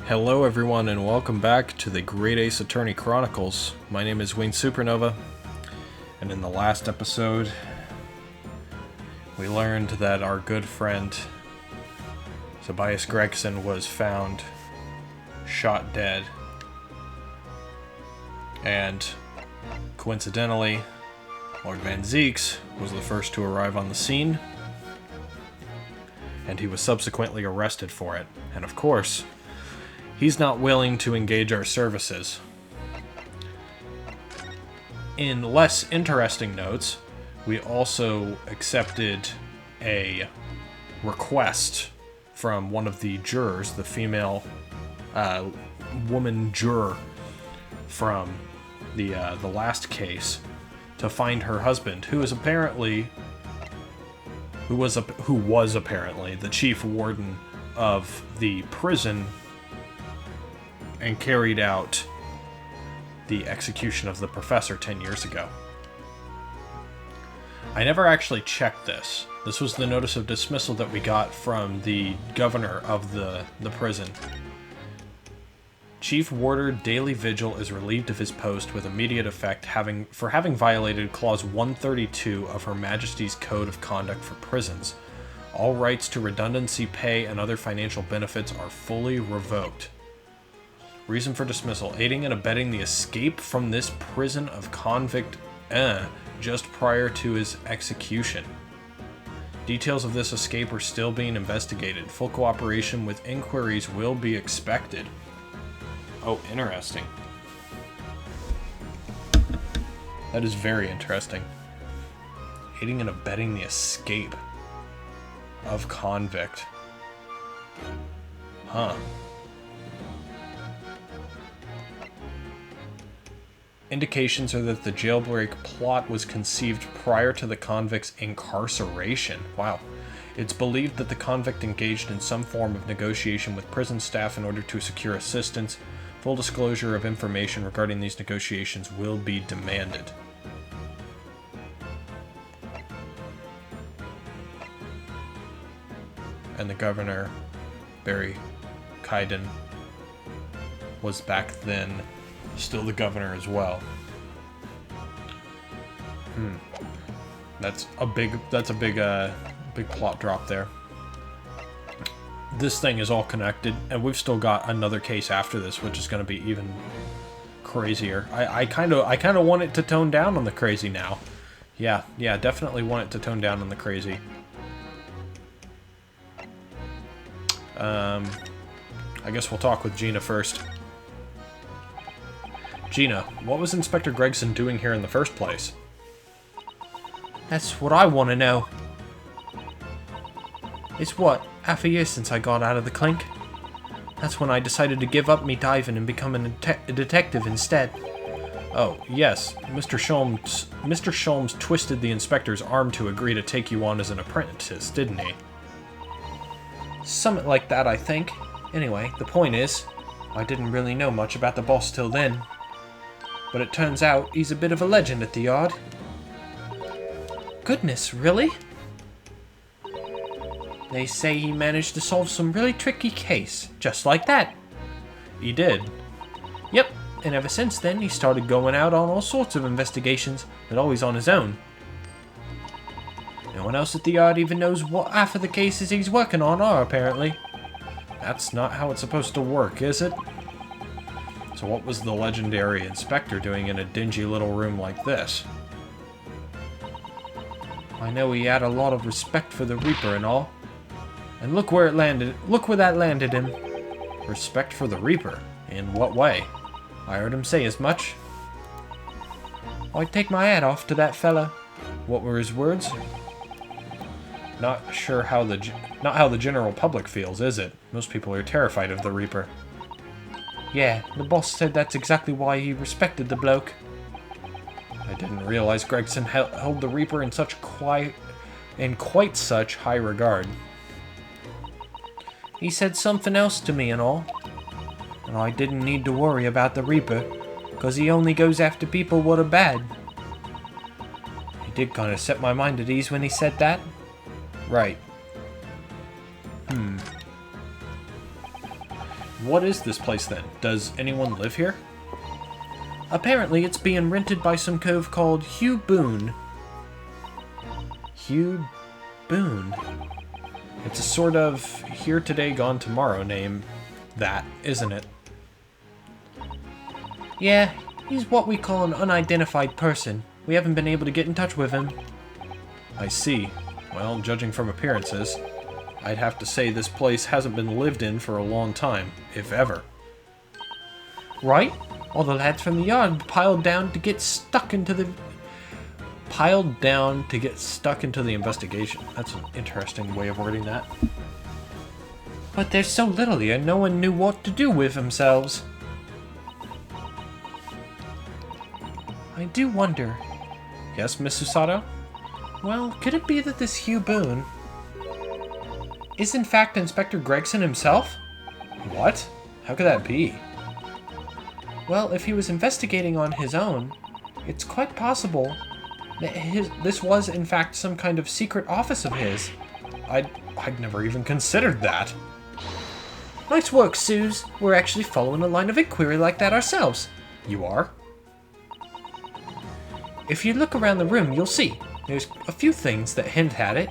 Hello everyone and welcome back to the Great Ace Attorney Chronicles. My name is Wayne Supernova, and in the last episode, we learned that our good friend Tobias Gregson was found shot dead. And coincidentally, Lord Van Zeeks was the first to arrive on the scene, and he was subsequently arrested for it. And of course, he's not willing to engage our services. In less interesting notes, we also accepted a request from one of the jurors, the female woman juror from the last case, to find her husband, who was apparently the chief warden of the prison and carried out the execution of the professor 10 years ago. I never actually checked this. This was the notice of dismissal that we got from the governor of the prison. Chief Warder Daily Vigil is relieved of his post with immediate effect for having violated Clause 132 of Her Majesty's Code of Conduct for Prisons. All rights to redundancy pay and other financial benefits are fully revoked. Reason for dismissal: aiding and abetting the escape from this prison of convict just prior to his execution. Details of this escape are still being investigated. Full cooperation with inquiries will be expected. Oh, interesting. That is very interesting. Aiding and abetting the escape of convict. Huh. Indications are that the jailbreak plot was conceived prior to the convict's incarceration. Wow. It's believed that the convict engaged in some form of negotiation with prison staff in order to secure assistance. Full disclosure of information regarding these negotiations will be demanded. And the governor, Barry Kaiden, was back then still the governor as well. That's a big plot drop there. This thing is all connected, and we've still got another case after this, which is going to be even crazier. I kind of want it to tone down on the crazy now. Yeah, definitely want it to tone down on the crazy. I guess we'll talk with Gina first. Gina, what was Inspector Gregson doing here in the first place? That's what I want to know. It's what, half a year since I got out of the clink? That's when I decided to give up me diving and become a detective instead. Oh, yes. Mr. Sholmes twisted the inspector's arm to agree to take you on as an apprentice, didn't he? Something like that, I think. Anyway, the point is, I didn't really know much about the boss till then. But it turns out he's a bit of a legend at the yard. Goodness, really? They say he managed to solve some really tricky case, just like that. He did? Yep, and ever since then he started going out on all sorts of investigations, but always on his own. No one else at the yard even knows what half of the cases he's working on are, apparently. That's not how it's supposed to work, is it? So what was the legendary inspector doing in a dingy little room like this? I know he had a lot of respect for the Reaper and all. And look where it landed. Look where that landed him. Respect for the Reaper? In what way? I heard him say as much. I'd take my hat off to that fella. What were his words? Not how the general public feels, is it? Most people are terrified of the Reaper. Yeah, the boss said that's exactly why he respected the bloke. I didn't realize Gregson held the Reaper in quite such high regard. He said something else to me and all. And I didn't need to worry about the Reaper, because he only goes after people what are bad. He did kind of set my mind at ease when he said that. Right. What is this place then? Does anyone live here? Apparently it's being rented by some cove called Hugh Boone. Hugh Boone. It's a sort of here today, gone tomorrow name, that, isn't it? Yeah, he's what we call an unidentified person. We haven't been able to get in touch with him. I see. Well, judging from appearances, I'd have to say this place hasn't been lived in for a long time, if ever. Right? All the lads from the yard piled down to get stuck into the investigation. That's an interesting way of wording that. But there's so little here, no one knew what to do with themselves. I do wonder. Yes, Miss Susato? Well, could it be that this Hugh Boone is in fact Inspector Gregson himself? What? How could that be? Well, if he was investigating on his own, it's quite possible that this was in fact some kind of secret office of his. I'd never even considered that. Nice work, Suze. We're actually following a line of inquiry like that ourselves. You are? If you look around the room, you'll see. There's a few things that hint at it.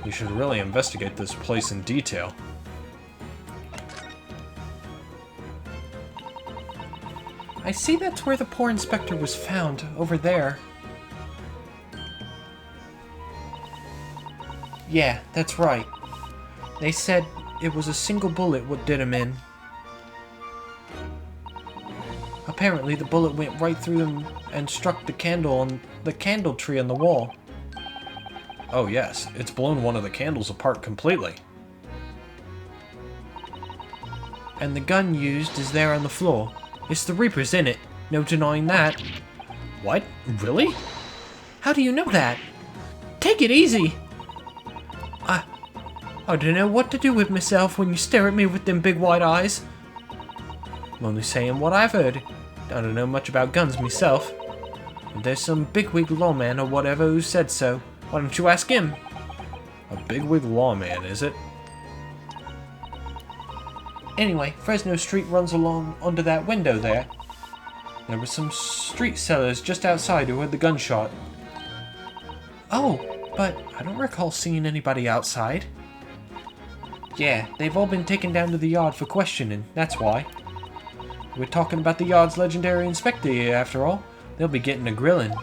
We should really investigate this place in detail. I see that's where the poor inspector was found, over there. Yeah, that's right. They said it was a single bullet what did him in. Apparently the bullet went right through him and struck the candle tree on the wall. Oh yes, it's blown one of the candles apart completely. And the gun used is there on the floor. It's the Reaper's in it, no denying that. What? Really? How do you know that? Take it easy! I don't know what to do with myself when you stare at me with them big wide eyes. I'm only saying what I've heard. I don't know much about guns myself. But there's some bigwig lawman or whatever who said so. Why don't you ask him? A bigwig lawman, is it? Anyway, Fresno Street runs along under that window there. There were some street sellers just outside who heard the gunshot. Oh, but I don't recall seeing anybody outside. Yeah, they've all been taken down to the yard for questioning, that's why. We're talking about the yard's legendary inspector here, after all. They'll be getting a grilling.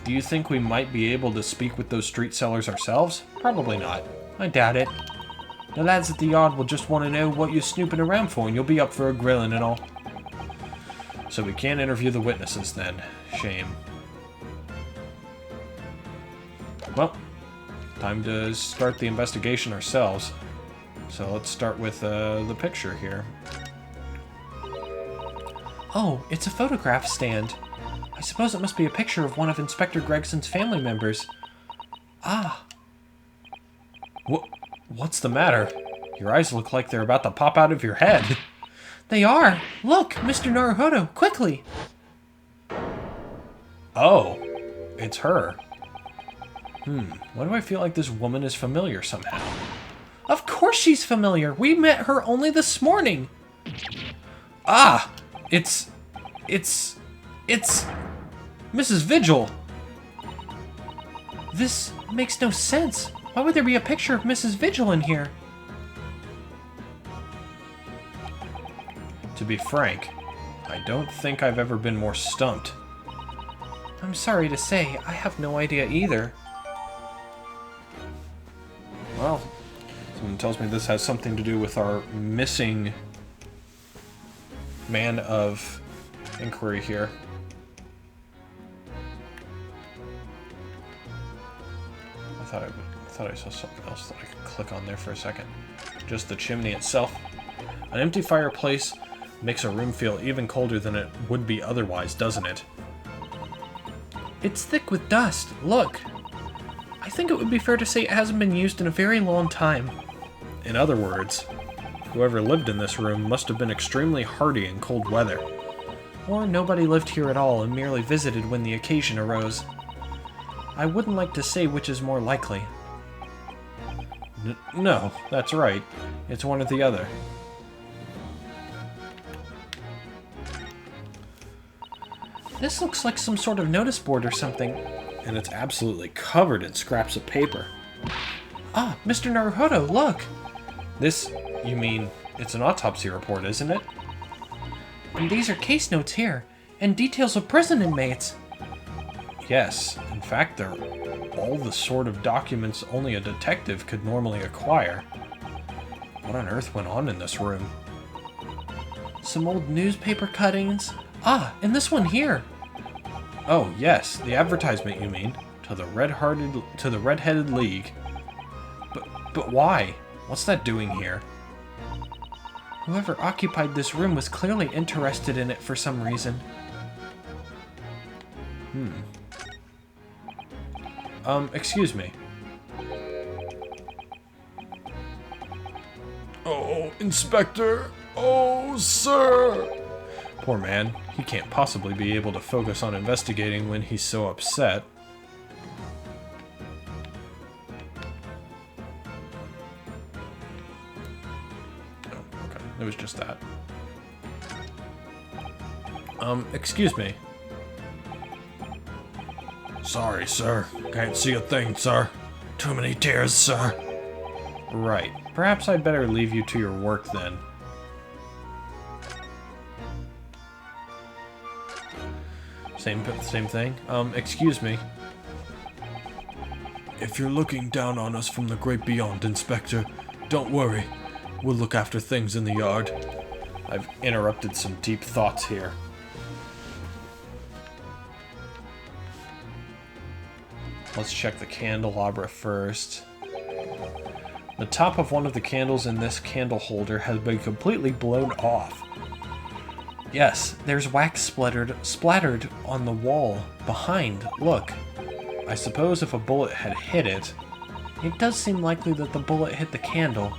Do you think we might be able to speak with those street sellers ourselves? Probably not. I doubt it. The lads at the yard will just want to know what you're snooping around for, and you'll be up for a grilling and all. So we can't interview the witnesses then. Shame. Well, time to start the investigation ourselves. So let's start with the picture here. Oh, it's a photograph stand. I suppose it must be a picture of one of Inspector Gregson's family members. Ah. What's the matter? Your eyes look like they're about to pop out of your head. They are! Look, Mr. Naruhodo, quickly! Oh, it's her. Why do I feel like this woman is familiar somehow? Of course she's familiar! We met her only this morning! Ah! It's Mrs. Vigil! This makes no sense. Why would there be a picture of Mrs. Vigil in here? To be frank, I don't think I've ever been more stumped. I'm sorry to say, I have no idea either. Well, someone tells me this has something to do with our missing man of inquiry here. I thought I saw something else that I could click on there for a second. Just the chimney itself. An empty fireplace makes a room feel even colder than it would be otherwise, doesn't it? It's thick with dust. Look. I think it would be fair to say it hasn't been used in a very long time. In other words, whoever lived in this room must have been extremely hardy in cold weather. Or nobody lived here at all and merely visited when the occasion arose. I wouldn't like to say which is more likely. No, that's right. It's one or the other. This looks like some sort of notice board or something. And it's absolutely covered in scraps of paper. Ah, Mr. Naruhodo, look! This, you mean, it's an autopsy report, isn't it? And these are case notes here, and details of prison inmates. Yes, in fact, they're all the sort of documents only a detective could normally acquire. What on earth went on in this room? Some old newspaper cuttings. Ah, and this one here. Oh, yes, the advertisement, you mean, to the Red-Headed League. But why? What's that doing here? Whoever occupied this room was clearly interested in it for some reason. Excuse me. Oh, Inspector! Oh, sir! Poor man. He can't possibly be able to focus on investigating when he's so upset. Oh, okay. It was just that. Excuse me. Sorry, sir. Can't see a thing, sir. Too many tears, sir. Right. Perhaps I'd better leave you to your work then. Same thing. Excuse me. If you're looking down on us from the great beyond, Inspector, don't worry. We'll look after things in the yard. I've interrupted some deep thoughts here. Let's check the candelabra first. The top of one of the candles in this candle holder has been completely blown off. Yes, there's wax splattered on the wall behind. Look. I suppose if a bullet had hit it... It does seem likely that the bullet hit the candle,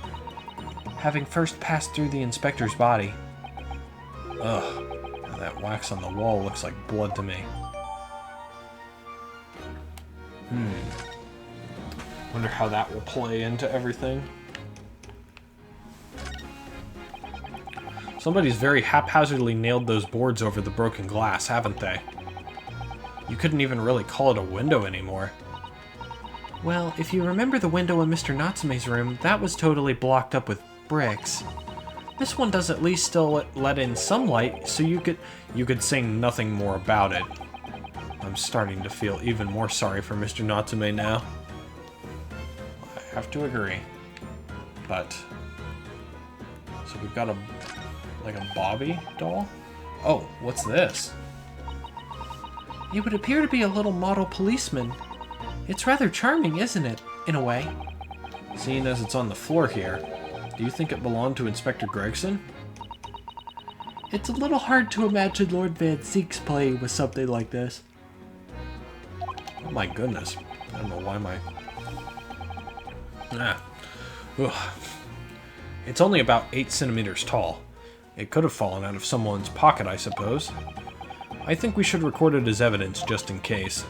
having first passed through the inspector's body. Ugh. That wax on the wall looks like blood to me. Wonder how that will play into everything. Somebody's very haphazardly nailed those boards over the broken glass, haven't they? You couldn't even really call it a window anymore. Well, if you remember the window in Mr. Natsume's room, that was totally blocked up with bricks. This one does at least still let in some light, so you could say nothing more about it. I'm starting to feel even more sorry for Mr. Natsume now. I have to agree. But... So we've got a Bobby doll? Oh, what's this? It would appear to be a little model policeman. It's rather charming, isn't it? In a way. Seeing as it's on the floor here, do you think it belonged to Inspector Gregson? It's a little hard to imagine Lord Van Zieks playing with something like this. Oh my goodness. I don't know why my... Ugh. It's only about 8 centimeters tall. It could have fallen out of someone's pocket, I suppose. I think we should record it as evidence, just in case.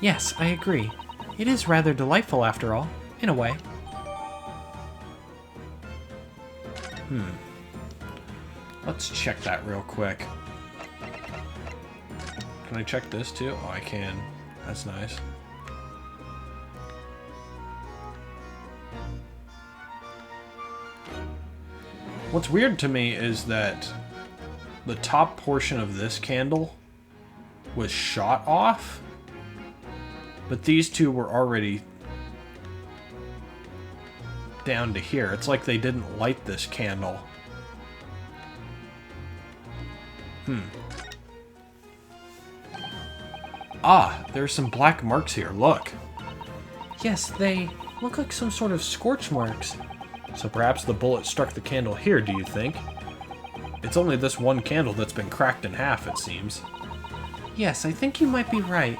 Yes, I agree. It is rather delightful, after all, in a way. Let's check that real quick. Can I check this too? Oh, I can. That's nice. What's weird to me is that the top portion of this candle was shot off, but these two were already down to here. It's like they didn't light this candle. Ah, there's some black marks here, look. Yes, they look like some sort of scorch marks. So perhaps the bullet struck the candle here, do you think? It's only this one candle that's been cracked in half, it seems. Yes, I think you might be right.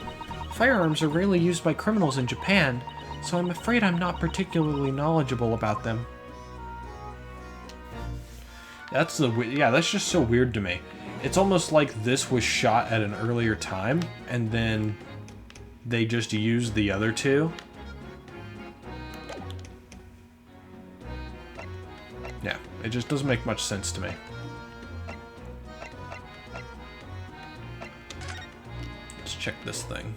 Firearms are rarely used by criminals in Japan, so I'm afraid I'm not particularly knowledgeable about them. That's just so weird to me. It's almost like this was shot at an earlier time, and then they just used the other two. Yeah, it just doesn't make much sense to me. check this thing.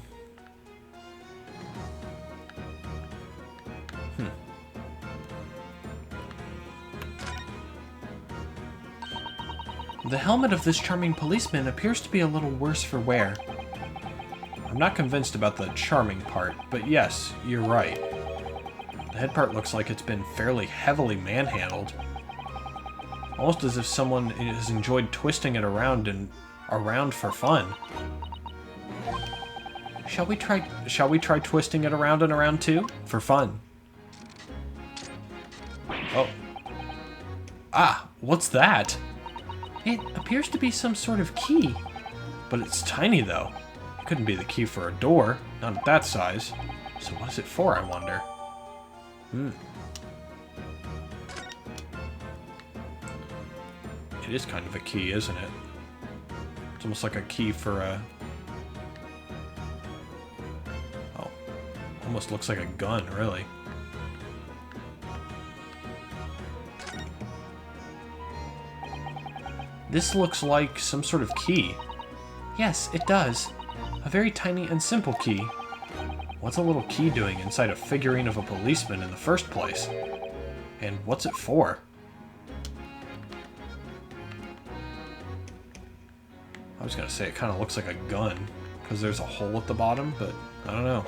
The helmet of this charming policeman appears to be a little worse for wear. I'm not convinced about the charming part, but yes, you're right. The head part looks like it's been fairly heavily manhandled. Almost as if someone has enjoyed twisting it around and around for fun. Shall we try twisting it around and around too? For fun. Oh. Ah, what's that? It appears to be some sort of key. But it's tiny though. It couldn't be the key for a door, not at that size. So what is it for, I wonder? It is kind of a key, isn't it? It's almost like a key for a... Oh. Almost looks like a gun, really. This looks like some sort of key. Yes, it does. A very tiny and simple key. What's a little key doing inside a figurine of a policeman in the first place? And what's it for? I was gonna say it kind of looks like a gun, because there's a hole at the bottom, but I don't know.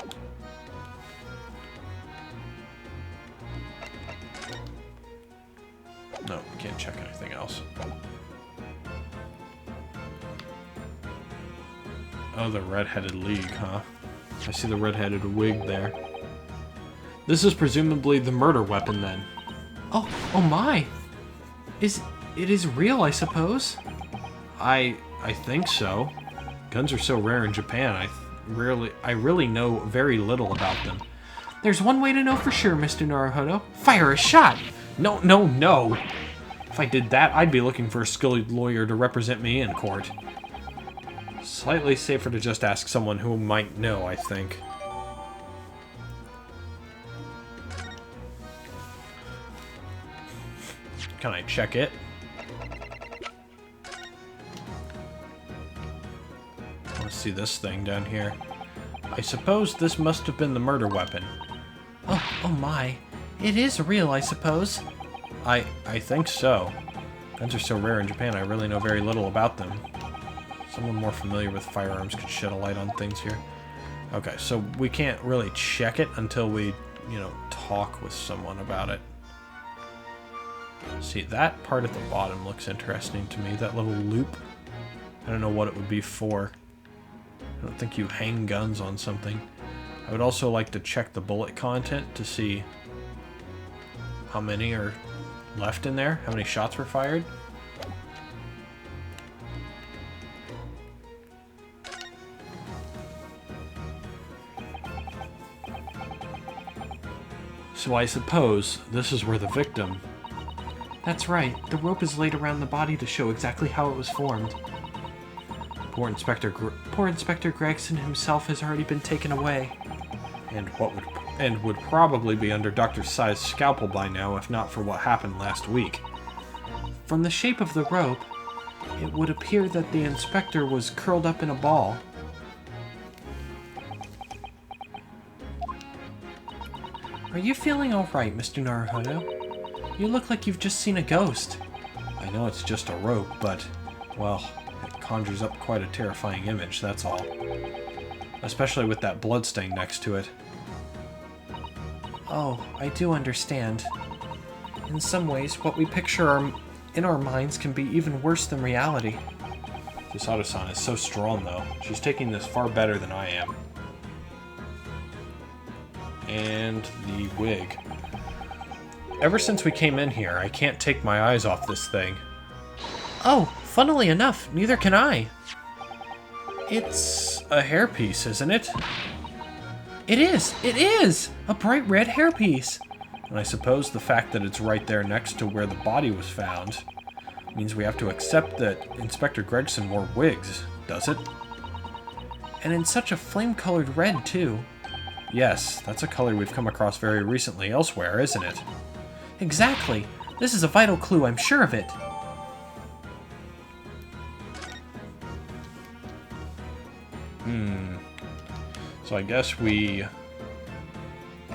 No, can't check anything else. Oh, the Red-Headed League, huh? I see the red-headed wig there. This is presumably the murder weapon, then. Oh my! It is real, I suppose? I think so. Guns are so rare in Japan, I really know very little about them. There's one way to know for sure, Mr. Naruhodo. Fire a shot! No! If I did that, I'd be looking for a skilled lawyer to represent me in court. Slightly safer to just ask someone who might know, I think. Can I check it? I want to see this thing down here. I suppose this must have been the murder weapon. Oh my. It is real, I suppose. I think so. Guns are so rare in Japan, I really know very little about them. Someone more familiar with firearms could shed a light on things here. Okay, so we can't really check it until we, talk with someone about it. See, that part at the bottom looks interesting to me, that little loop. I don't know what it would be for. I don't think you hang guns on something. I would also like to check the bullet content to see how many are left in there, how many shots were fired. So I suppose this is where the victim... That's right. The rope is laid around the body to show exactly how it was formed. Poor Inspector Gregson himself has already been taken away. And would probably be under Dr. Sai's scalpel by now, if not for what happened last week. From the shape of the rope, it would appear that the inspector was curled up in a ball. Are you feeling alright, Mr. Naruhodo? You look like you've just seen a ghost. I know it's just a rope, but, well, it conjures up quite a terrifying image, that's all. Especially with that bloodstain next to it. Oh, I do understand. In some ways, what we picture in our minds can be even worse than reality. This Oto-san is so strong, though. She's taking this far better than I am. And the wig. Ever since we came in here, I can't take my eyes off this thing. Oh, funnily enough, neither can I. It's a hairpiece, isn't it? It is! It is! A bright red hairpiece. And I suppose the fact that it's right there next to where the body was found means we have to accept that Inspector Gregson wore wigs, does it? And in such a flame-colored red, too. Yes, that's a color we've come across very recently elsewhere, isn't it? Exactly. This is a vital clue, I'm sure of it. So I guess we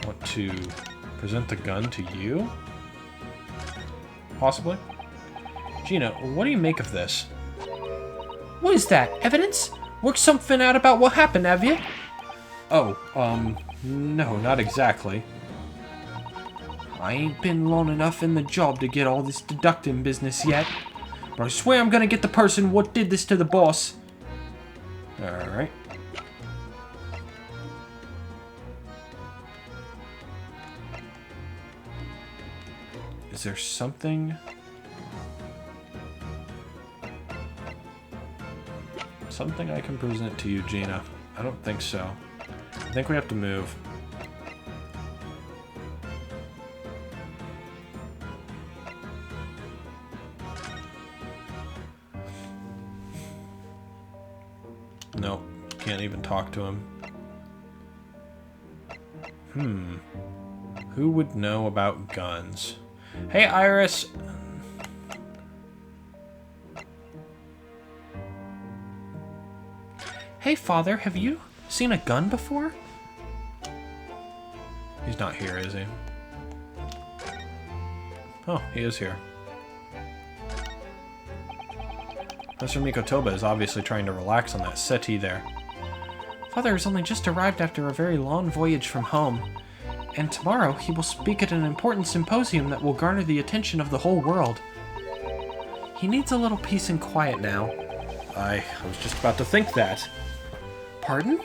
want to present the gun to you? Possibly? Gina, what do you make of this? What is that? Evidence? Work something out about what happened, have you? Oh, no, not exactly. I ain't been long enough in the job to get all this deducting business yet. But I swear I'm gonna get the person what did this to the boss. Alright. Is there something... something I can present to you, Gina? I don't think so. I think we have to move. Nope. Can't even talk to him. Who would know about guns? Hey, Iris! Hey, Father, have you seen a gun before? He's not here, is he? Oh, he is here. Mr. Mikotoba is obviously trying to relax on that settee there. Father has only just arrived after a very long voyage from home, and tomorrow he will speak at an important symposium that will garner the attention of the whole world. He needs a little peace and quiet now. I was just about to think that. Pardon?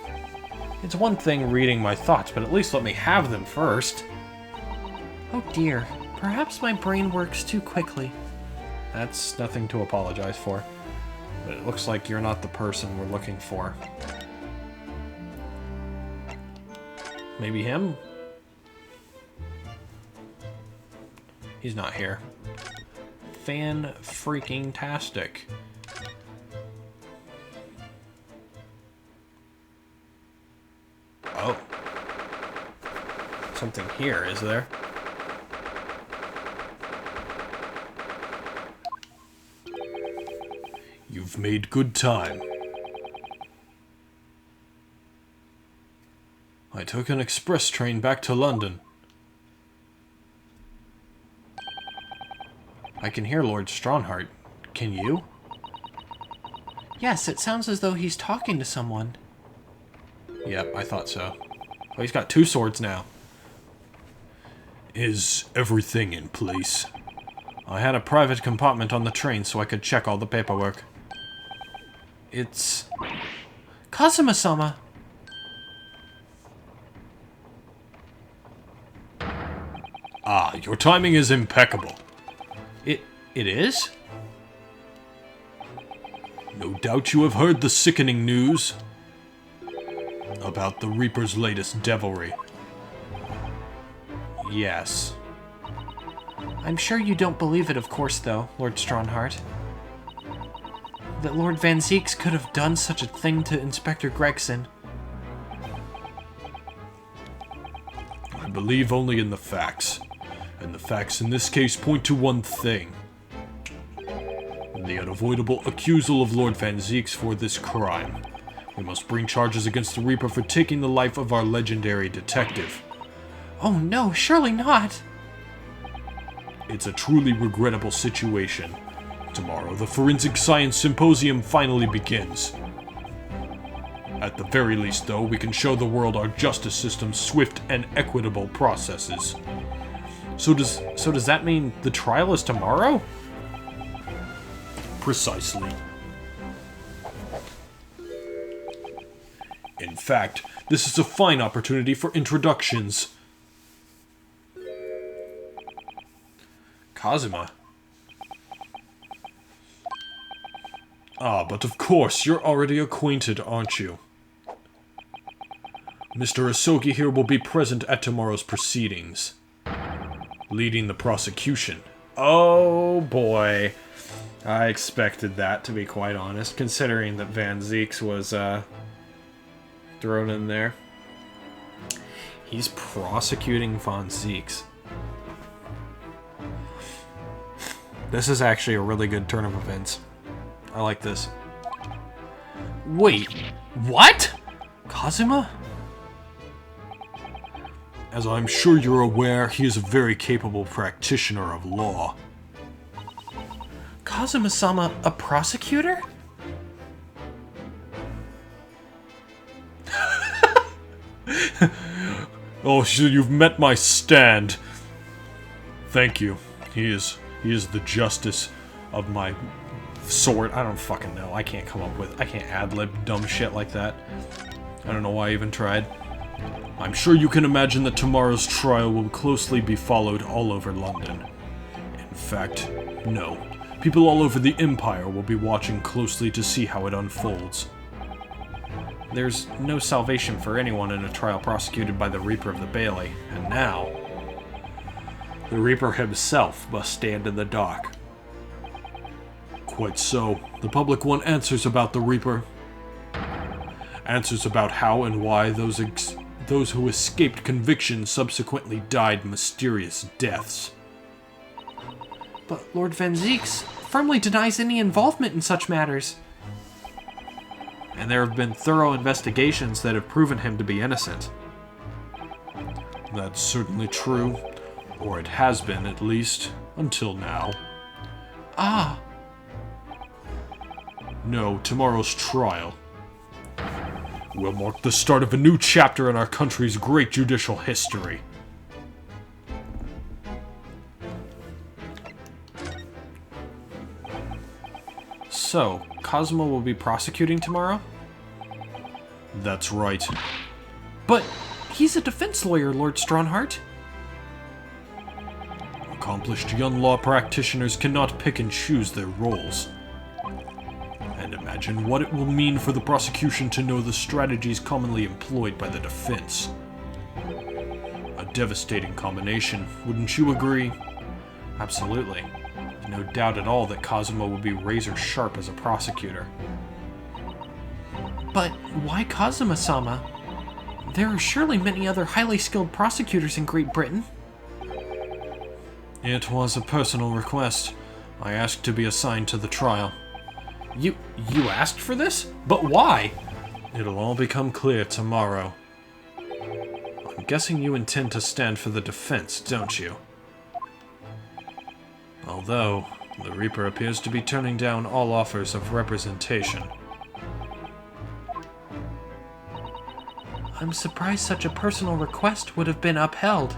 It's one thing reading my thoughts, but at least let me have them first. Oh dear, perhaps my brain works too quickly. That's nothing to apologize for. But it looks like you're not the person we're looking for. Maybe him? He's not here. Fan-freaking-tastic. Oh. Something here, is there? You've made good time. I took an express train back to London. I can hear Lord Stronhart. Can you? Yes, it sounds as though he's talking to someone. Yep, I thought so. Oh, he's got two swords now. Is everything in place? I had a private compartment on the train so I could check all the paperwork. It's... Kazuma-sama! Ah, your timing is impeccable. It is? No doubt you have heard the sickening news about the Reaper's latest devilry. Yes. I'm sure you don't believe it, of course, though, Lord Stronhart. That Lord Van Zieks could have done such a thing to Inspector Gregson. I believe only in the facts. And the facts in this case point to one thing. The unavoidable accusal of Lord Van Zieks for this crime. We must bring charges against the Reaper for taking the life of our legendary detective. Oh no, surely not! It's a truly regrettable situation. Tomorrow, the Forensic Science Symposium finally begins. At the very least, though, we can show the world our justice system's swift and equitable processes. So does that mean the trial is tomorrow? Precisely. In fact, this is a fine opportunity for introductions. Kazuma. Ah, but of course, you're already acquainted, aren't you? Mr. Asogi here will be present at tomorrow's proceedings. Leading the prosecution. Oh boy. I expected that, to be quite honest, considering that Van Zieks was thrown in there. He's prosecuting Van Zieks. This is actually a really good turn of events. I like this. Wait, what? Kazuma? As I'm sure you're aware, he is a very capable practitioner of law. Kazuma-sama, a prosecutor? Oh, so you've met my stand. Thank you. He is the justice of my sort. I don't fucking know. I can't ad-lib dumb shit like that. I don't know why I even tried. I'm sure you can imagine that tomorrow's trial will closely be followed all over London. In fact, no. People all over the Empire will be watching closely to see how it unfolds. There's no salvation for anyone in a trial prosecuted by the Reaper of the Bailey, and now the Reaper himself must stand in the dock. Quite so. The public want answers about the Reaper. Answers about how and why those who escaped conviction subsequently died mysterious deaths. But Lord Van Zieks firmly denies any involvement in such matters. And there have been thorough investigations that have proven him to be innocent. That's certainly true. Or it has been, at least, until now. Ah. No, tomorrow's trial will mark the start of a new chapter in our country's great judicial history. So, Kazuma will be prosecuting tomorrow? That's right. But he's a defense lawyer, Lord Stronhart. Accomplished young law practitioners cannot pick and choose their roles. And imagine what it will mean for the prosecution to know the strategies commonly employed by the defense. A devastating combination, wouldn't you agree? Absolutely. No doubt at all that Kazuma will be razor sharp as a prosecutor. But why Kazuma-sama? There are surely many other highly skilled prosecutors in Great Britain. It was a personal request. I asked to be assigned to the trial. You asked for this? But why? It'll all become clear tomorrow. I'm guessing you intend to stand for the defense, don't you? Although, the Reaper appears to be turning down all offers of representation. I'm surprised such a personal request would have been upheld.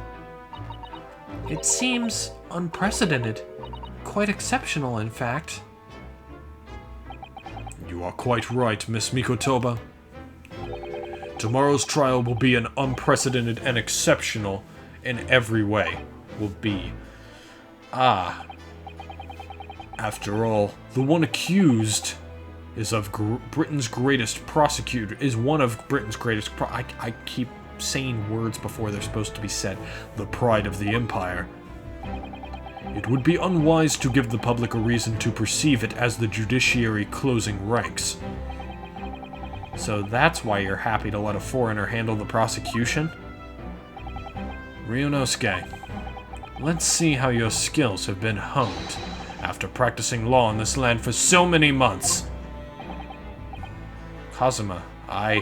It seems unprecedented. Quite exceptional, in fact. You are quite right, Miss Mikotoba. Tomorrow's trial will be an unprecedented and exceptional in every way. Will be. After all, the one accused is of Britain's greatest prosecutor. Is one of Britain's greatest. I keep saying words before they're supposed to be said. The pride of the Empire. It would be unwise to give the public a reason to perceive it as the judiciary closing ranks. So that's why you're happy to let a foreigner handle the prosecution? Ryunosuke, let's see how your skills have been honed after practicing law in this land for so many months. Kazuma, I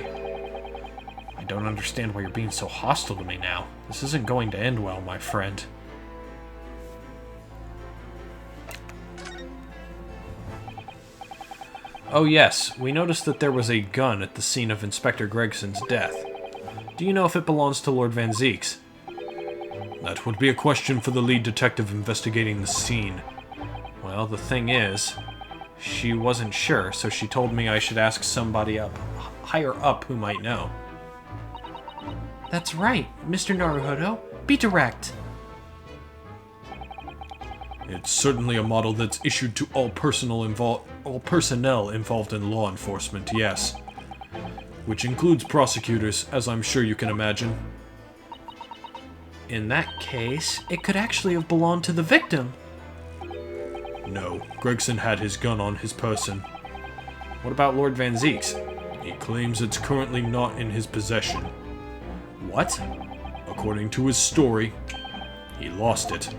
don't understand why you're being so hostile to me now. This isn't going to end well, my friend. Oh yes, we noticed that there was a gun at the scene of Inspector Gregson's death. Do you know if it belongs to Lord Van Zieks? That would be a question for the lead detective investigating the scene. Well, the thing is, she wasn't sure, so she told me I should ask somebody higher up who might know. That's right, Mr. Naruhodo. Be direct. It's certainly a model that's issued to all personnel involved in law enforcement, yes. Which includes prosecutors, as I'm sure you can imagine. In that case, it could actually have belonged to the victim. No, Gregson had his gun on his person. What about Lord Van Zieks? He claims it's currently not in his possession. What? According to his story, he lost it.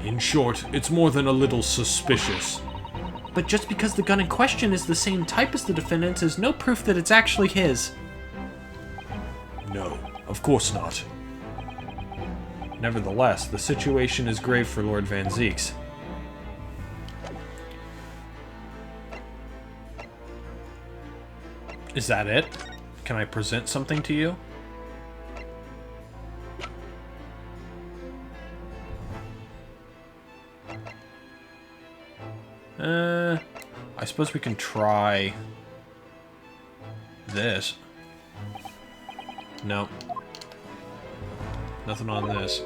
In short, it's more than a little suspicious. But just because the gun in question is the same type as the defendant's is no proof that it's actually his. No, of course not. Nevertheless, the situation is grave for Lord Van Zieks. Is that it? Can I present something to you? I suppose we can try this. No. Nothing on this.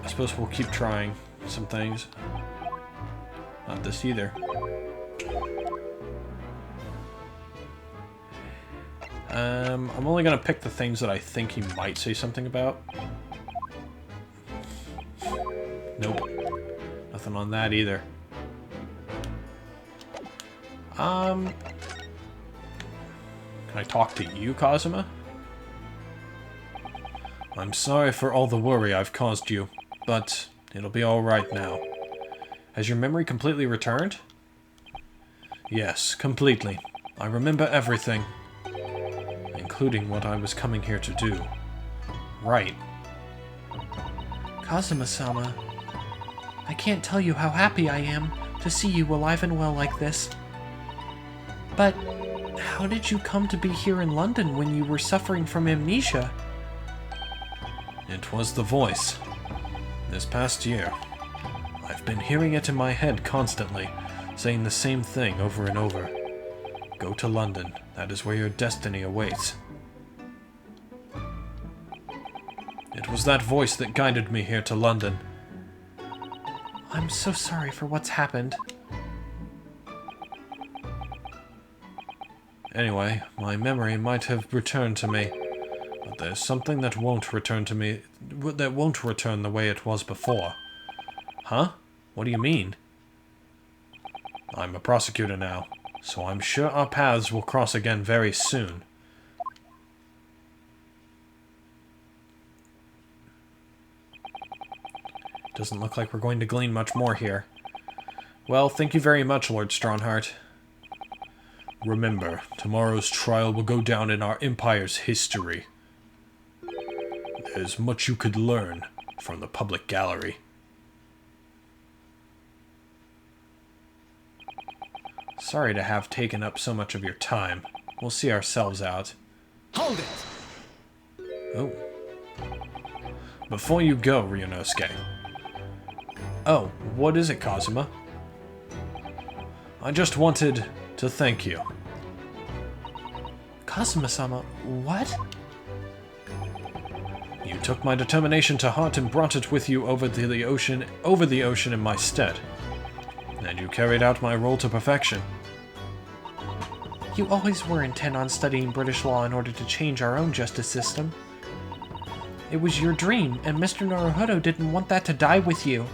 I suppose we'll keep trying some things. Not this either. I'm only gonna pick the things that I think he might say something about. Nope. Nothing on that either. Can I talk to you, Kazuma? I'm sorry for all the worry I've caused you, but it'll be alright now. Has your memory completely returned? Yes, completely. I remember everything. Including what I was coming here to do. Right. Kazuma-sama, I can't tell you how happy I am to see you alive and well like this. But how did you come to be here in London when you were suffering from amnesia? It was the voice. This past year, I've been hearing it in my head constantly, saying the same thing over and over. Go to London. That is where your destiny awaits. It was that voice that guided me here to London. I'm so sorry for what's happened. Anyway, my memory might have returned to me, but there's something that won't return to me, that won't return the way it was before. Huh? What do you mean? I'm a prosecutor now, so I'm sure our paths will cross again very soon. Doesn't look like we're going to glean much more here. Well, thank you very much, Lord Strongheart. Remember, tomorrow's trial will go down in our Empire's history. There's much you could learn from the public gallery. Sorry to have taken up so much of your time. We'll see ourselves out. Hold it! Oh. Before you go, Ryunosuke. Oh, what is it, Kazuma? I just wanted to thank you. Kazuma-sama, what? You took my determination to heart and brought it with you over the ocean in my stead. And you carried out my role to perfection. You always were intent on studying British law in order to change our own justice system. It was your dream, and Mr. Naruhodo didn't want that to die with you.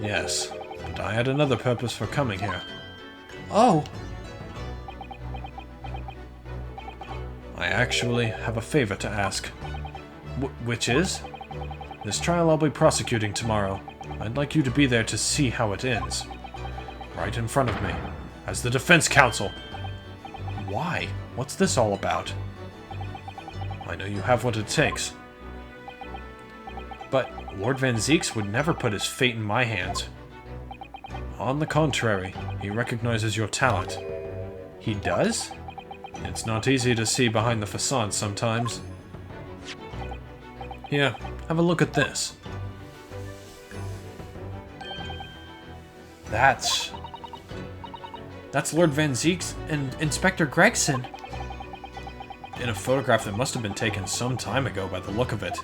Yes, but I had another purpose for coming here. Oh! I actually have a favor to ask. Which is? This trial I'll be prosecuting tomorrow. I'd like you to be there to see how it ends. Right in front of me, as the defense counsel. Why? What's this all about? I know you have what it takes. But Lord Van Zieks would never put his fate in my hands. On the contrary, he recognizes your talent. He does? It's not easy to see behind the facade sometimes. Here, have a look at this. That's Lord Van Zieks And Inspector Gregson. in a photograph that must have been taken some time ago by the look of it.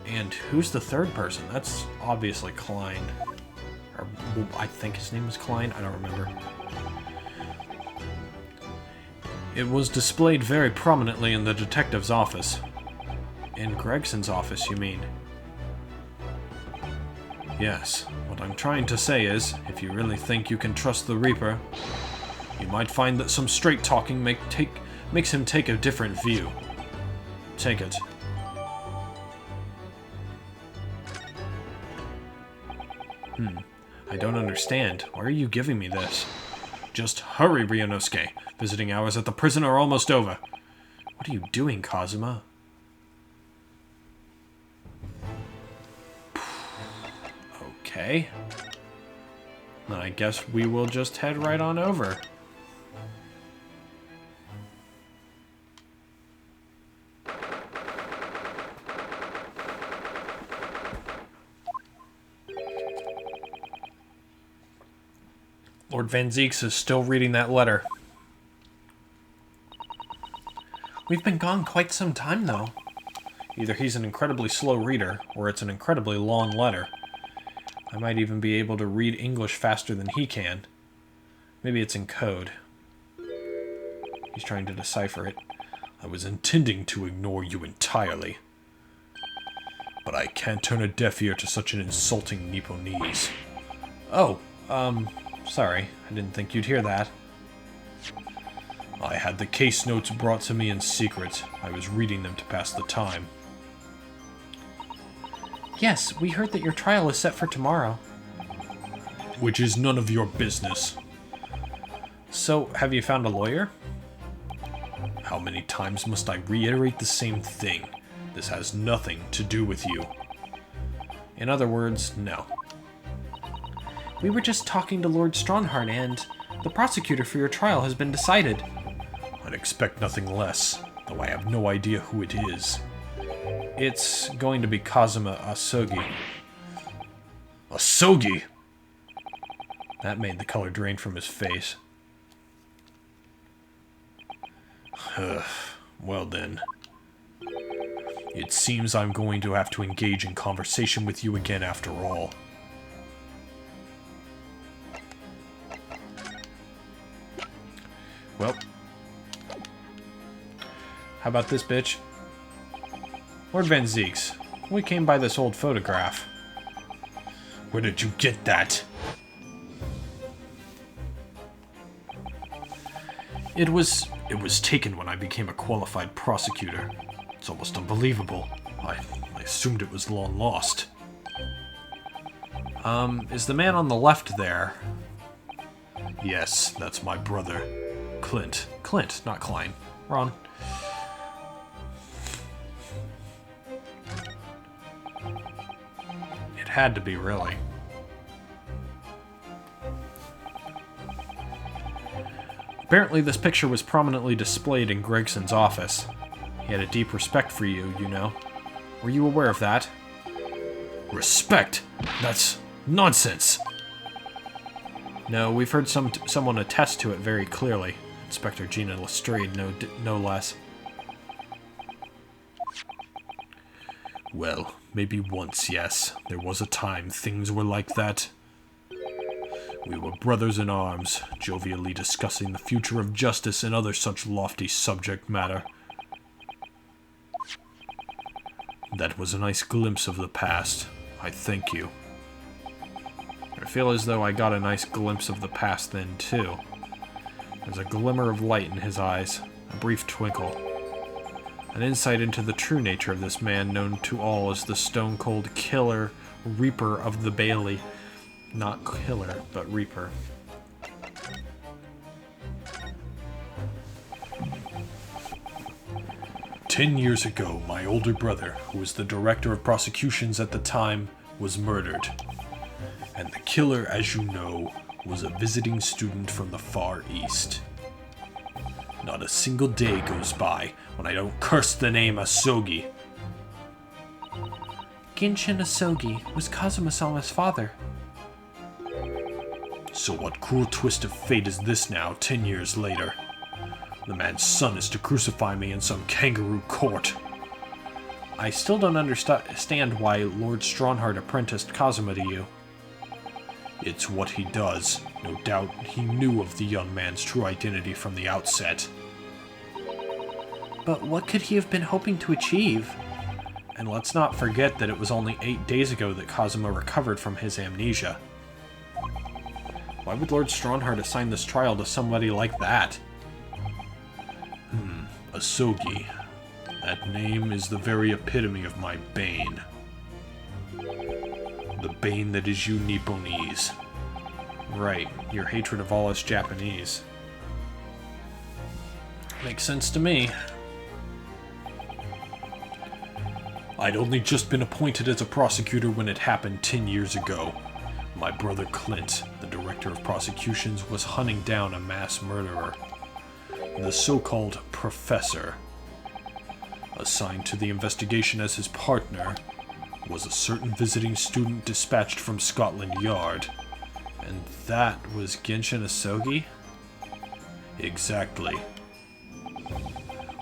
And who's the third person? That's obviously Klein. Or, I think his name was Klein. I don't remember. It was displayed very prominently in the detective's office. In Gregson's office, you mean? Yes. What I'm trying to say is, if you really think you can trust the Reaper, you might find that some straight-talking makes him take a different view. Take it. I don't understand. Why are you giving me this? Just hurry, Ryunosuke. Visiting hours at the prison are almost over. What are you doing, Kazuma? Okay. Then I guess we will just head right on over. Lord Van Zieks is still reading that letter. We've been gone quite some time, though. Either he's an incredibly slow reader, or it's an incredibly long letter. I might even be able to read English faster than he can. Maybe it's in code. He's trying to decipher it. I was intending to ignore you entirely. But I can't turn a deaf ear to such an insulting Nipponese. Oh, sorry. I didn't think you'd hear that. I had the case notes brought to me in secret. I was reading them to pass the time. Yes, we heard that your trial is set for tomorrow. Which is none of your business. So, have you found a lawyer? How many times must I reiterate the same thing? This has nothing to do with you. In other words, no. We were just talking to Lord Stronhart, and the prosecutor for your trial has been decided. I'd expect nothing less, though I have no idea who it is. It's going to be Kazuma Asogi. Asogi? That made the color drain from his face. Well then. It seems I'm going to have to engage in conversation with you again after all. Well. How about this, bitch? Lord Van Zieks, we came by this old photograph. Where did you get that? It was taken when I became a qualified prosecutor. It's almost unbelievable. I assumed it was long lost. Is the man on the left there? Yes, that's my brother. Clint. Clint, not Klein. Ron. It had to be, really. Apparently this picture was prominently displayed in Gregson's office. He had a deep respect for you, you know. Were you aware of that? Respect? That's nonsense! No, we've heard someone attest to it very clearly. Inspector Gina Lestrade, no less. Well, maybe once, yes. There was a time things were like that. We were brothers in arms, jovially discussing the future of justice and other such lofty subject matter. That was a nice glimpse of the past. I thank you. I feel as though I got a nice glimpse of the past then, too. There's a glimmer of light in his eyes, a brief twinkle. An insight into the true nature of this man known to all as the stone-cold killer, reaper of the Bailey. Not killer, but reaper. "10 years ago, my older brother, who was the director of prosecutions at the time, was murdered. And the killer, as you know, was a visiting student from the Far East. Not a single day goes by when I don't curse the name Asogi. Genshin Asogi was Kazuma-sama's father. So what cruel twist of fate is this now, 10 years later? The man's son is to crucify me in some kangaroo court. I still don't understand why Lord Stronhart apprenticed Kazuma to you. It's what he does. No doubt he knew of the young man's true identity from the outset. But what could he have been hoping to achieve? And let's not forget that it was only 8 days ago that Kazuma recovered from his amnesia. Why would Lord Stronhart assign this trial to somebody like that? Asogi. That name is the very epitome of my bane. The bane that is you Nipponese. Right, your hatred of all us Japanese. Makes sense to me. I'd only just been appointed as a prosecutor when it happened 10 years ago. My brother Clint, the director of prosecutions, was hunting down a mass murderer. The so-called professor, assigned to the investigation as his partner, was a certain visiting student dispatched from Scotland Yard. And that was Genshin Asogi? Exactly.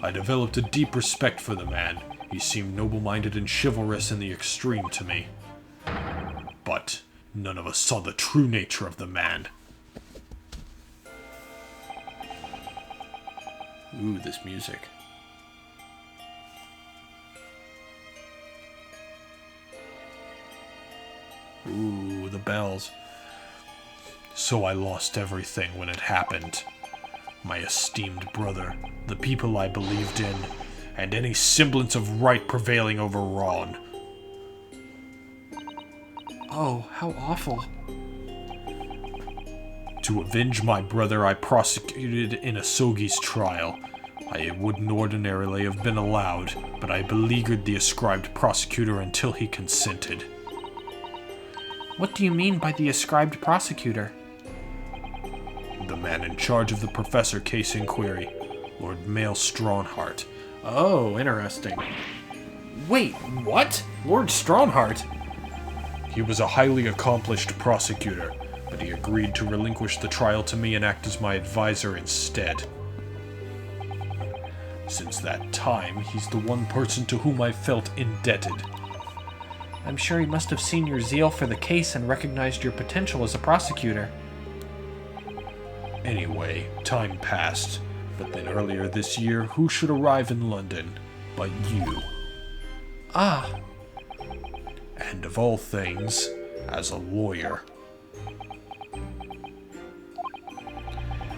I developed a deep respect for the man. He seemed noble-minded and chivalrous in the extreme to me. But none of us saw the true nature of the man. Ooh, this music. Ooh, the bells. So I lost everything when it happened. My esteemed brother, the people I believed in, and any semblance of right prevailing over wrong. Oh, how awful. To avenge my brother, I prosecuted Asogi's trial. I wouldn't ordinarily have been allowed, but I beleaguered the ascribed prosecutor until he consented. What do you mean by the ascribed prosecutor? The man in charge of the professor case inquiry, Lord Mael Stronghart. Oh, interesting. Wait, what? Lord Stronghart? He was a highly accomplished prosecutor, but he agreed to relinquish the trial to me and act as my advisor instead. Since that time, he's the one person to whom I felt indebted. I'm sure he must have seen your zeal for the case and recognized your potential as a prosecutor. Anyway, time passed, but then earlier this year, who should arrive in London but you? Ah. And of all things, as a lawyer.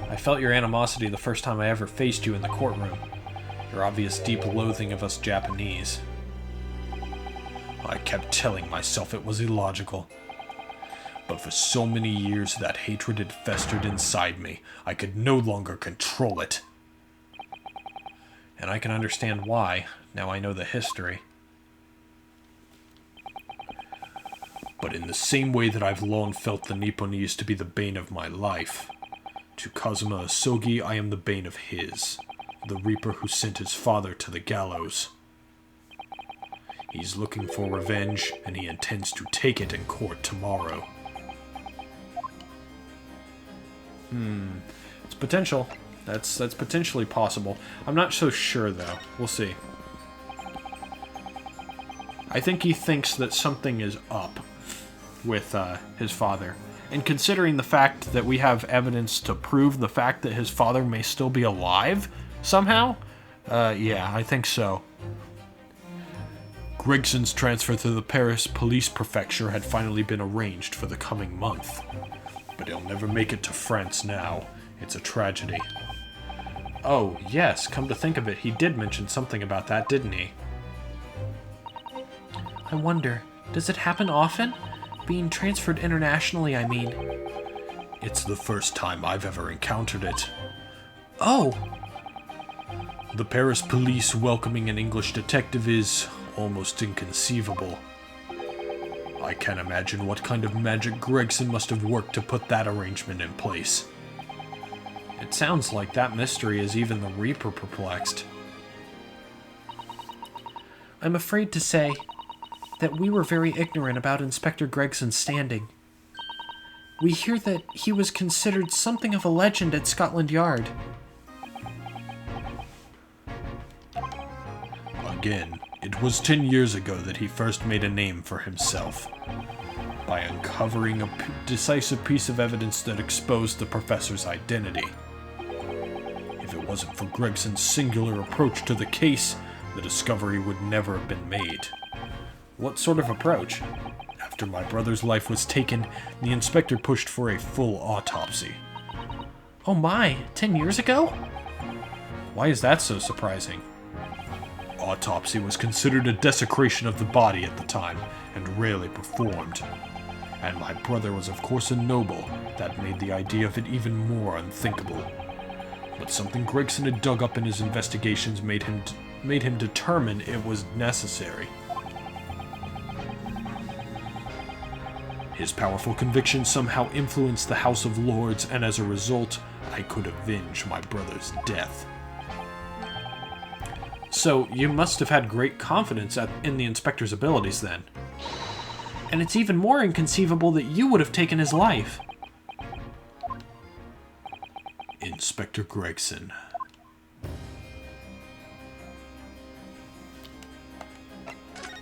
I felt your animosity the first time I ever faced you in the courtroom. Your obvious deep loathing of us Japanese. I kept telling myself it was illogical. But for so many years that hatred had festered inside me, I could no longer control it. And I can understand why, now I know the history. But in the same way that I've long felt the Nipponese to be the bane of my life, to Kazuma Asogi I am the bane of his, the reaper who sent his father to the gallows. He's looking for revenge, and he intends to take it in court tomorrow. It's potential. That's potentially possible. I'm not so sure, though. We'll see. I think he thinks that something is up with his father. And considering the fact that we have evidence to prove the fact that his father may still be alive somehow, yeah, I think so. Gregson's transfer to the Paris police prefecture had finally been arranged for the coming month. But he'll never make it to France now. It's a tragedy. Oh, yes, come to think of it, he did mention something about that, didn't he? I wonder, does it happen often? Being transferred internationally, I mean. It's the first time I've ever encountered it. Oh! The Paris police welcoming an English detective is almost inconceivable. I can't imagine what kind of magic Gregson must have worked to put that arrangement in place. It sounds like that mystery is even the Reaper perplexed. I'm afraid to say that we were very ignorant about Inspector Gregson's standing. We hear that he was considered something of a legend at Scotland Yard. Again, it was 10 years ago that he first made a name for himself, by uncovering a decisive piece of evidence that exposed the professor's identity. If it wasn't for Gregson's singular approach to the case, the discovery would never have been made. What sort of approach? After my brother's life was taken, the inspector pushed for a full autopsy. Oh my, 10 years ago? Why is that so surprising? Autopsy was considered a desecration of the body at the time, and rarely performed. And my brother was of course a noble. That made the idea of it even more unthinkable. But something Gregson had dug up in his investigations made him determine it was necessary. His powerful conviction somehow influenced the House of Lords, and as a result, I could avenge my brother's death. So, you must have had great confidence in the inspector's abilities then. And it's even more inconceivable that you would have taken his life. Inspector Gregson.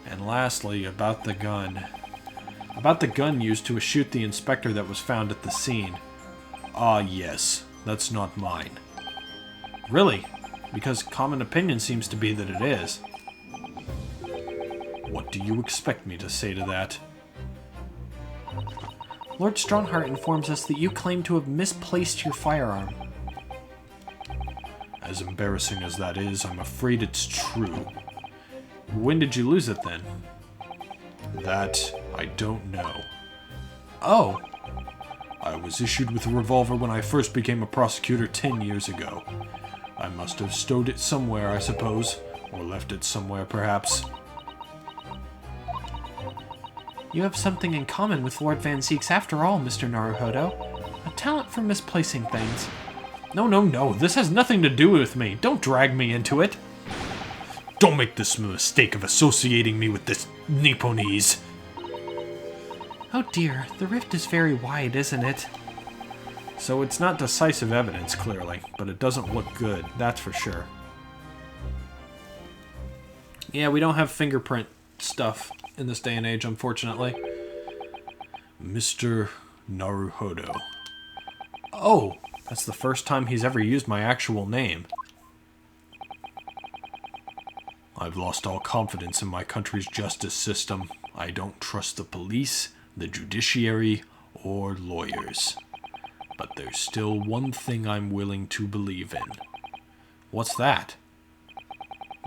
And lastly, about the gun. About the gun used to shoot the inspector that was found at the scene. Ah, yes. That's not mine. Really? Because common opinion seems to be that it is. What do you expect me to say to that? Lord Strongheart informs us that you claim to have misplaced your firearm. As embarrassing as that is, I'm afraid it's true. When did you lose it then? That, I don't know. Oh, I was issued with a revolver when I first became a prosecutor 10 years ago. I must have stowed it somewhere, I suppose, or left it somewhere, perhaps. you have something in common with Lord Van Zieks after all, Mr. Naruhodo. A talent for misplacing things. No, this has nothing to do with me. Don't drag me into it. Don't make this mistake of associating me with this Nipponese. Oh dear, the rift is very wide, isn't it? So it's not decisive evidence, clearly, but it doesn't look good, that's for sure. Yeah, we don't have fingerprint stuff in this day and age, unfortunately. Mr. Naruhodo. Oh, that's the first time he's ever used my actual name. I've lost all confidence in my country's justice system. I don't trust the police, the judiciary, or lawyers. But there's still one thing I'm willing to believe in. What's that?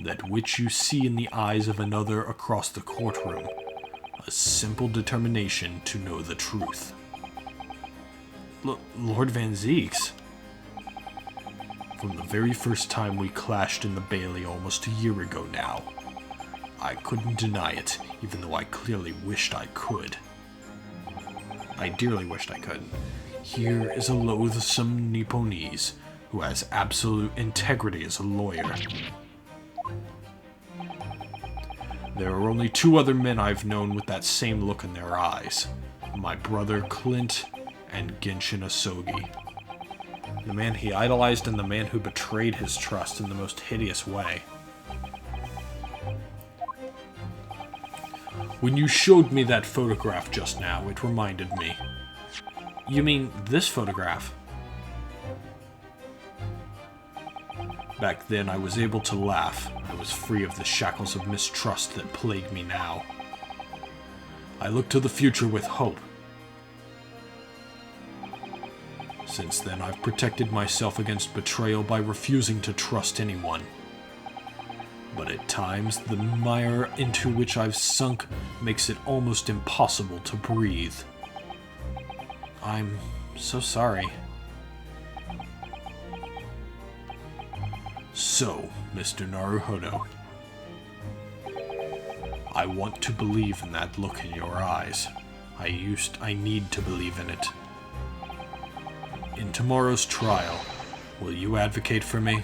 That which you see in the eyes of another across the courtroom. A simple determination to know the truth. Lord Van Zieks? From the very first time we clashed in the Bailey almost a year ago now, I couldn't deny it, even though I clearly wished I could. I dearly wished I could. Here is a loathsome Nipponese who has absolute integrity as a lawyer. There are only two other men I've known with that same look in their eyes. My brother Clint and Genshin Asogi. The man he idolized and the man who betrayed his trust in the most hideous way. When you showed me that photograph just now, it reminded me. You mean this photograph? Back then, I was able to laugh. I was free of the shackles of mistrust that plague me now. I look to the future with hope. Since then, I've protected myself against betrayal by refusing to trust anyone. But at times, the mire into which I've sunk makes it almost impossible to breathe. I'm so sorry. So, Mr. Naruhodo, I want to believe in that look in your eyes. I need to believe in it. In tomorrow's trial, will you advocate for me?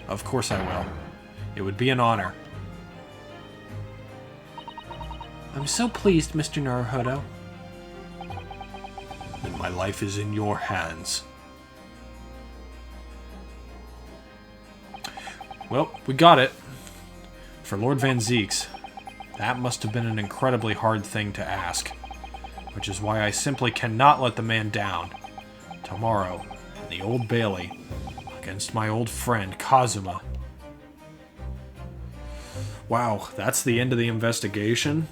Of course I will. It would be an honor. I'm so pleased, Mr. Naruhodo. Then my life is in your hands. Well, we got it. For Lord Van Zieks, that must have been an incredibly hard thing to ask. Which is why I simply cannot let the man down. Tomorrow, in the Old Bailey, against my old friend, Kazuma. Wow, that's the end of the investigation?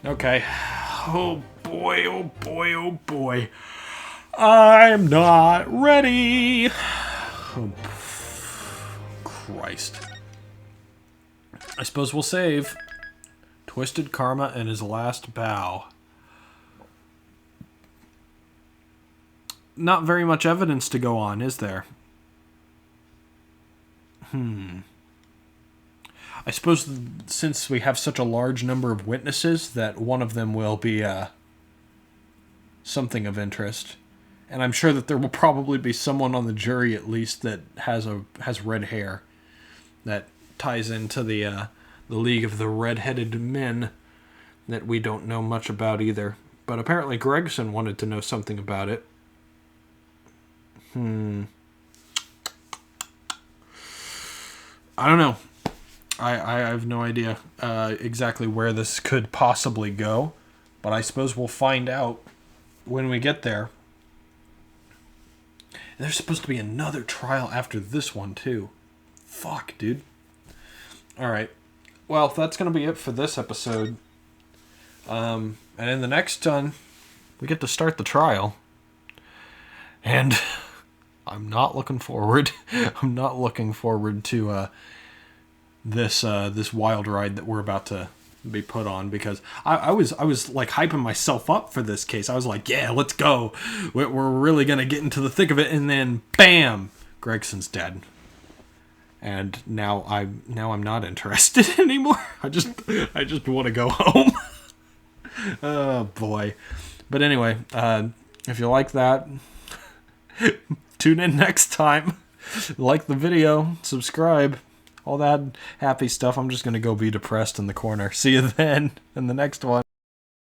Okay. Oh boy, oh boy, oh boy. I'm not ready. Oh, Christ. I suppose we'll save. Twisted Karma and his last bow. Not very much evidence to go on, is there? I suppose since we have such a large number of witnesses that one of them will be something of interest. And I'm sure that there will probably be someone on the jury at least that has red hair. That ties into the League of the Red-Headed Men that we don't know much about either. But apparently Gregson wanted to know something about it. I don't know. I have no idea exactly where this could possibly go, but I suppose we'll find out when we get there. And there's supposed to be another trial after this one, too. Fuck, dude. Alright. Well, that's going to be it for this episode. And in the next one, we get to start the trial. And I'm not looking forward. I'm not looking forward to this wild ride that we're about to be put on, because I was like hyping myself up for this case. I was like, yeah, let's go. We're really gonna get into the thick of it, and then bam, Gregson's dead. And now I'm not interested anymore. I just want to go home. Oh boy. But anyway, if you like that, tune in next time. Like the video, subscribe, all that happy stuff. I'm just going to go be depressed in the corner. See you then in the next one.